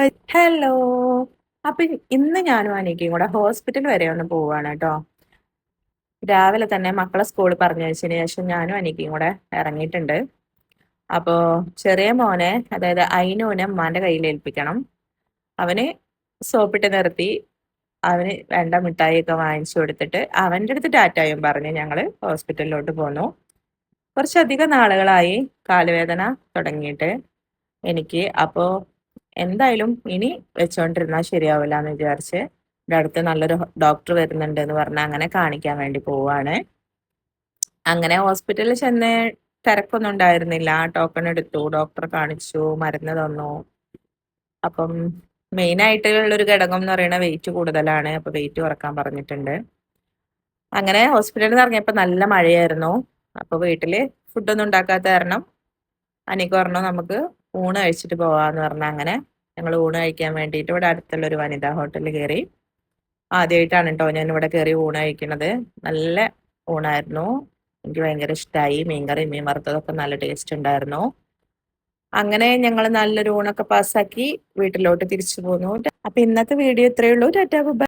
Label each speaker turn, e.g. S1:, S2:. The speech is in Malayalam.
S1: ഹലോ. അപ്പൊ ഇന്ന് ഞാനും അനിക്കയും കൂടെ ഹോസ്പിറ്റൽ വരെ ഒന്ന് പോവാണ് കേട്ടോ. രാവിലെ തന്നെ മക്കളെ സ്കൂളിൽ പറഞ്ഞയച്ചതിന് ശേഷം ഞാനും അനിക്കയും കൂടെ ഇറങ്ങിയിട്ടുണ്ട്. അപ്പോ ചെറിയ മോനെ, അതായത് അയിനൂനെ ഉമ്മാന്റെ കയ്യിൽ ഏൽപ്പിക്കണം. അവന് സോപ്പിട്ട് നിർത്തി, അവന് വേണ്ട മിഠായിയൊക്കെ വാങ്ങിച്ചു കൊടുത്തിട്ട് അവന്റെ അടുത്ത് ടാറ്റായും പറഞ്ഞ് ഞങ്ങള് ഹോസ്പിറ്റലിലോട്ട് പോന്നു. കുറച്ചധികം നാളുകളായി കാലുവേദന തുടങ്ങിയിട്ട് എനിക്ക്. അപ്പോ എന്തായാലും ഇനി വെച്ചോണ്ടിരുന്നാൽ ശരിയാവില്ല എന്ന് വിചാരിച്ച് ഇവിടെ അടുത്ത് നല്ലൊരു ഡോക്ടർ വരുന്നുണ്ട് എന്ന് പറഞ്ഞ് അങ്ങനെ കാണിക്കാൻ വേണ്ടി പോവാണ്. അങ്ങനെ ഹോസ്പിറ്റലിൽ ചെന്ന് തിരക്കൊന്നും ഉണ്ടായിരുന്നില്ല. ടോക്കൺ എടുത്തു, ഡോക്ടറെ കാണിച്ചു, മരുന്ന് തന്നു. അപ്പം മെയിൻ ആയിട്ടുള്ള ഒരു ഘടകം എന്ന് പറയുന്നത് വെയിറ്റ് കൂടുതലാണ്. അപ്പൊ വെയിറ്റ് കുറക്കാൻ പറഞ്ഞിട്ടുണ്ട്. അങ്ങനെ ഹോസ്പിറ്റലിൽ നിന്ന് ഇറങ്ങിയപ്പോ നല്ല മഴയായിരുന്നു. അപ്പൊ വീട്ടില് ഫുഡൊന്നും ഉണ്ടാക്കാത്ത കാരണം അനിക്ക് പറഞ്ഞു നമുക്ക് ഊണ് കഴിച്ചിട്ട് പോവാന്ന് പറഞ്ഞ അങ്ങനെ ഞങ്ങൾ ഊണ് കഴിക്കാൻ വേണ്ടിയിട്ട് ഇവിടെ അടുത്തുള്ള ഒരു വനിതാ ഹോട്ടലിൽ കയറി. ആദ്യമായിട്ടാണ് കേട്ടോ ഞാൻ ഇവിടെ കയറി ഊണ് കഴിക്കുന്നത്. നല്ല ഊണായിരുന്നു, എനിക്ക് ഭയങ്കര ഇഷ്ടമായി. മീൻകറി, മീൻ വറുത്തതൊക്കെ നല്ല ടേസ്റ്റ് ഉണ്ടായിരുന്നു. അങ്ങനെ ഞങ്ങൾ നല്ലൊരു ഊണൊക്കെ പാസ്സാക്കി വീട്ടിലോട്ട് തിരിച്ചു പോന്നു. അപ്പൊ ഇന്നത്തെ വീഡിയോ ഇത്രയേ ഉള്ളൂ. Tata bye.